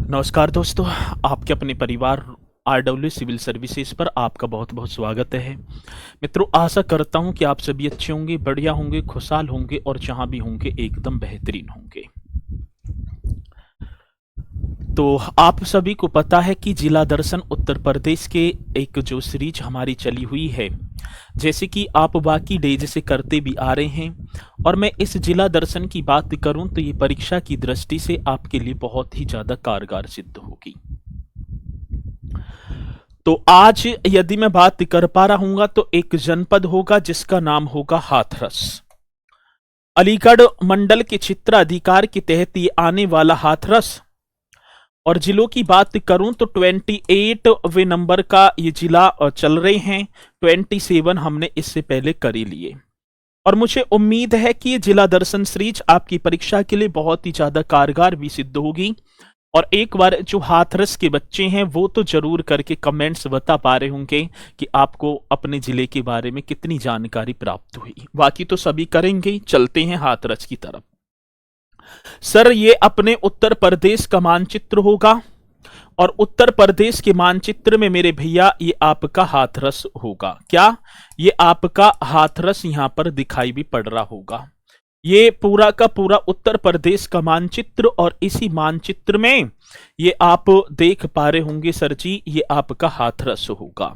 नमस्कार दोस्तों, आपके अपने परिवार आरडब्ल्यू सिविल सर्विसेज पर आपका बहुत बहुत स्वागत है। मित्रों, आशा करता हूं कि आप सभी अच्छे होंगे, बढ़िया होंगे, खुशहाल होंगे और जहां भी होंगे एकदम बेहतरीन होंगे। तो आप सभी को पता है कि जिला दर्शन उत्तर प्रदेश के एक जो सीरीज हमारी चली हुई है, जैसे कि आप बाकी डेज से करते भी आ रहे हैं, और मैं इस जिला दर्शन की बात करूं तो ये परीक्षा की दृष्टि से आपके लिए बहुत ही ज्यादा कारगर सिद्ध होगी। तो आज यदि मैं बात कर पा रहा हूंगा तो एक जनपद होगा जिसका नाम होगा हाथरस। अलीगढ़ मंडल के क्षेत्राधिकार के तहत ये आने वाला हाथरस, और जिलों की बात करूं तो 28वें नंबर का ये जिला चल रहे हैं। 27 हमने इससे पहले कर ही लिए, और मुझे उम्मीद है कि ये जिला दर्शन सीरीज आपकी परीक्षा के लिए बहुत ही ज्यादा कारगर भी सिद्ध होगी। और एक बार जो हाथरस के बच्चे हैं वो तो जरूर करके कमेंट्स बता पा रहे होंगे कि आपको अपने जिले के बारे में कितनी जानकारी प्राप्त हुई। बाकी तो सभी करेंगे। चलते हैं हाथरस की तरफ। सर, ये अपने उत्तर प्रदेश का मानचित्र होगा, और उत्तर प्रदेश के मानचित्र में मेरे भैया ये आपका हाथरस होगा। क्या ये आपका हाथरस यहां पर दिखाई भी पड़ रहा होगा? ये पूरा का पूरा उत्तर प्रदेश का मानचित्र, और इसी मानचित्र में ये आप देख पा रहे होंगे सर जी, ये आपका हाथरस होगा।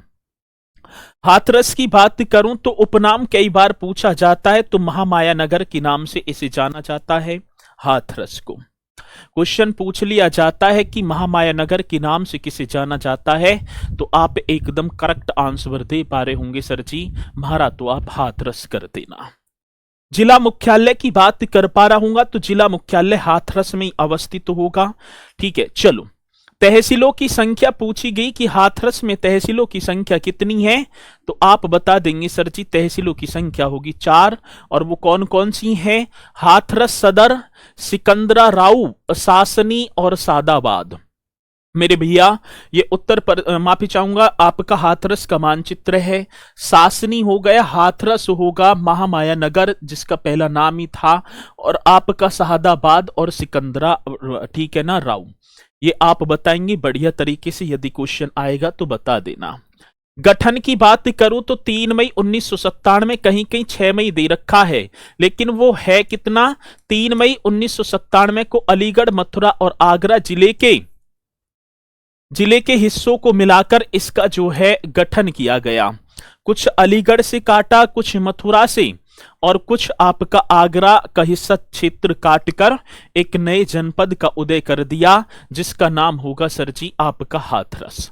हाथरस की बात करूं तो उपनाम कई बार पूछा जाता है, तो महामाया नगर के नाम से इसे जाना जाता है। हाथरस को क्वेश्चन पूछ लिया जाता है कि महामाया नगर के नाम से किसे जाना जाता है, तो आप एकदम करेक्ट आंसर दे पा रहे होंगे सर जी, महारा तो आप हाथरस कर देना। जिला मुख्यालय की बात कर पा रहा हूंगा तो जिला मुख्यालय हाथरस में अवस्थित होगा। ठीक है, चलो। तहसीलों की संख्या पूछी गई कि हाथरस में तहसीलों की संख्या कितनी है, तो आप बता देंगे सर जी, तहसीलों की संख्या होगी 4, और वो कौन कौन सी हैं? हाथरस सदर, सिकंदराराऊ, सासनी और सादाबाद। मेरे भैया, ये माफी चाहूंगा, आपका हाथरस का मानचित्र है। सासनी हो गया, हाथरस होगा महामाया नगर जिसका पहला नाम ही था, और आपका शहादाबाद और सिकंदरा, ठीक है ना, राव। ये आप बताएंगे बढ़िया तरीके से, यदि क्वेश्चन आएगा तो बता देना। गठन की बात करूं तो 3 मई 1997, कहीं कहीं 6 मई दे रखा है, लेकिन वो है कितना? 3 मई 1997 को अलीगढ़, मथुरा और आगरा जिले के हिस्सों को मिलाकर इसका जो है गठन किया गया। कुछ अलीगढ़ से काटा, कुछ मथुरा से, और कुछ आपका आगरा का हिस्सा क्षेत्र काटकर एक नए जनपद का उदय कर दिया, जिसका नाम होगा सर जी आपका हाथरस।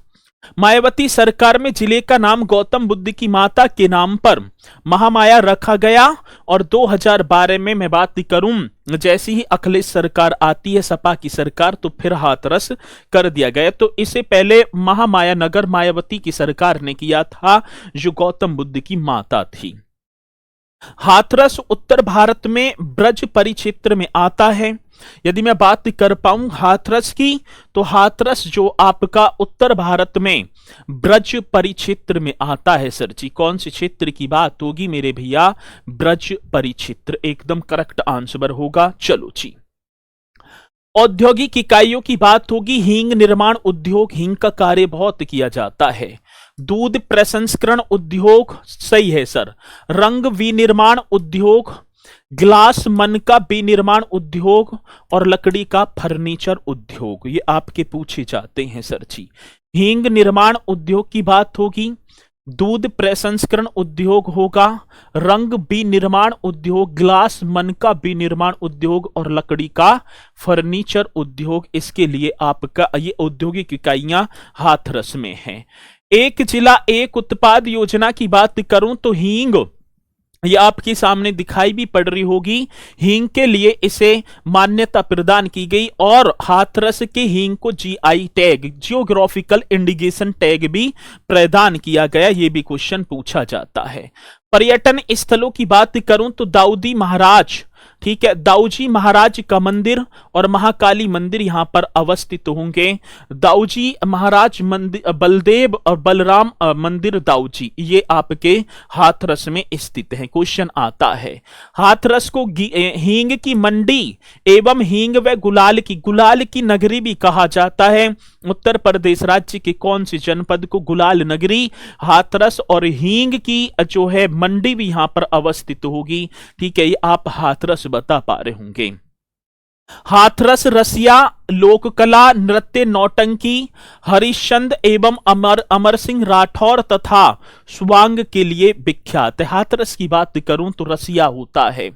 मायावती सरकार में जिले का नाम गौतम बुद्ध की माता के नाम पर महामाया रखा गया, और 2012 में मैं बात करूं, जैसी ही अखिलेश सरकार आती है, सपा की सरकार, तो फिर हाथरस कर दिया गया। तो इसे पहले महामाया नगर मायावती की सरकार ने किया था, जो गौतम बुद्ध की माता थी। हाथरस उत्तर भारत में ब्रज परिक्षेत्र में आता है। यदि मैं बात कर पाऊं हाथरस की, तो हाथरस जो आपका उत्तर भारत में ब्रज परिक्षेत्र में आता है सर जी। कौन से क्षेत्र की बात होगी मेरे भैया? ब्रज परिक्षेत्र, एकदम करेक्ट आंसर होगा। चलो जी, औद्योगिक इकाइयों की बात होगी। हींग निर्माण उद्योग, हींग का कार्य बहुत किया जाता है। दूध प्रसंस्करण उद्योग, सही है सर। रंग विनिर्माण उद्योग, ग्लास मन का विनिर्माण उद्योग, और लकड़ी का फर्नीचर उद्योग, ये आपके पूछे जाते हैं सर जी। हींग निर्माण उद्योग की बात होगी, दूध प्रसंस्करण उद्योग होगा, रंग विनिर्माण उद्योग, ग्लास मन का विनिर्माण उद्योग, और लकड़ी का फर्नीचर उद्योग। इसके लिए आपका ये औद्योगिक इकाइयां हाथरस में हैं। एक जिला एक उत्पाद योजना की बात करूं तो हींग, ये आपके सामने दिखाई भी पड़ रही होगी। हींग के लिए इसे मान्यता प्रदान की गई, और हाथरस के हींग को GI tag, geographical indication tag भी प्रदान किया गया। ये भी क्वेश्चन पूछा जाता है। पर्यटन स्थलों की बात करूं तो दाऊदी महाराज ठीक है, दाऊजी महाराज का मंदिर और महाकाली मंदिर यहां पर अवस्थित होंगे। दाऊजी महाराज मंदिर, बलदेव और बलराम मंदिर दाऊजी, ये आपके हाथरस में स्थित है। क्वेश्चन आता है, हाथरस को हींग की मंडी एवं हींग व गुलाल की नगरी भी कहा जाता है। उत्तर प्रदेश राज्य के कौन सी जनपद को गुलाल नगरी, हाथरस और हींग की जो है मंडी भी यहां पर अवस्थित होगी। ठीक है, ये आप हाथरस बता पा रहे होंगे। हाथरस रसिया लोककला, नृत्य, नौटंकी, हरिश्चंद्र एवं अमर सिंह राठौर तथा स्वांग के लिए विख्यात है। हाथरस की बात करूं तो रसिया होता है,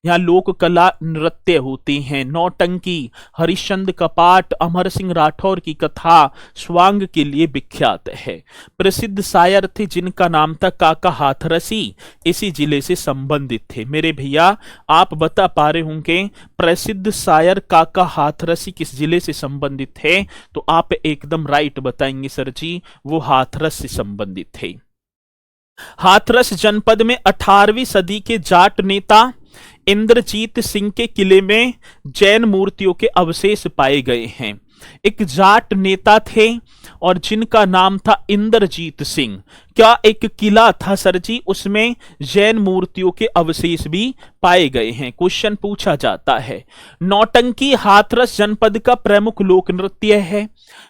यहाँ लोक कला नृत्य होती हैं, नौटंकी, हरिश्चंद्र का पाठ, अमर सिंह राठौर की कथा स्वांग के लिए विख्यात है। प्रसिद्ध शायर थे जिनका नाम था काका हाथरसी, इसी जिले से संबंधित थे। मेरे भैया आप बता पा रहे होंगे प्रसिद्ध शायर काका हाथरसी किस जिले से संबंधित थे, तो आप एकदम राइट बताएंगे सर जी, वो हाथरस से संबंधित थे। हाथरस जनपद में 18वीं सदी के जाट नेता इंद्रजीत सिंह के किले में जैन मूर्तियों के अवशेष पाए गए हैं। एक जाट नेता थे और जिनका नाम था इंद्रजीत सिंह। क्या एक किला था सर जी, उसमें जैन मूर्तियों के अवशेष भी पाए गए हैं। क्वेश्चन पूछा जाता है। नौटंकी हाथरस जनपद का प्रमुख लोक नृत्य है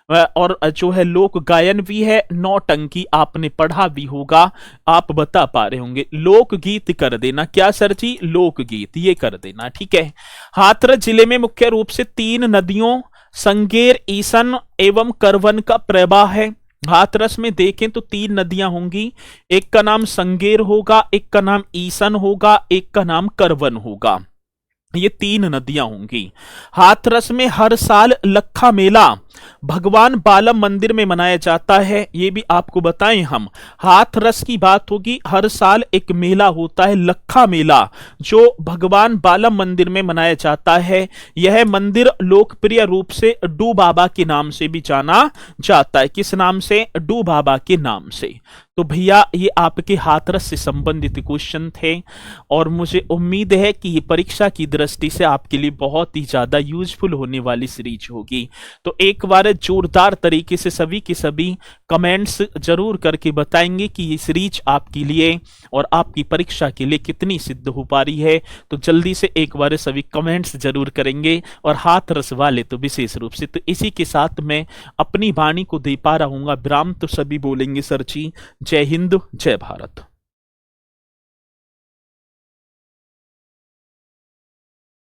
और जो है लोक गायन भी है। नौटंकी आपने पढ़ा भी होगा, आप बता पा रहे होंगे। लोकगीत कर देना, क्या सर जी, लोकगीत ये कर देना। ठीक है, हाथरस जिले में मुख्य रूप से 3 नदियों संगेर, ईसन एवं करवन का प्रवाह है। हाथरस में देखें तो 3 नदियां होंगी, एक का नाम संगेर होगा, एक का नाम ईसन होगा, एक का नाम करवन होगा। ये 3 नदियां होंगी। हाथरस में हर साल लखा मेला भगवान बालम मंदिर में मनाया जाता है, ये भी आपको बताएं हम। हाथरस की बात होगी, हर साल एक मेला होता है लखा मेला, जो भगवान बालम मंदिर में मनाया जाता है। यह मंदिर लोकप्रिय रूप से डू बाबा के नाम से भी जाना जाता है। किस नाम से? डू बाबा के नाम से। तो भैया ये आपके हाथरस से संबंधित क्वेश्चन थे और मुझे उम्मीद है कि ये परीक्षा की दृष्टि से आपके लिए बहुत ही ज्यादा यूजफुल होने वाली सीरीज होगी। तो एक बार जोरदार तरीके से सभी के सभी कमेंट्स जरूर करके बताएंगे कि ये सीरीज आपके लिए और आपकी परीक्षा के लिए कितनी सिद्ध हो पा रही है। तो जल्दी से एक बार सभी कमेंट्स जरूर करेंगे और हाथरस वाले तो विशेष रूप से। तो इसी के साथ मैं अपनी वाणी को दे पा रहा हूँ विराम। तो सभी बोलेंगे सर जी, जय हिंद, जय भारत।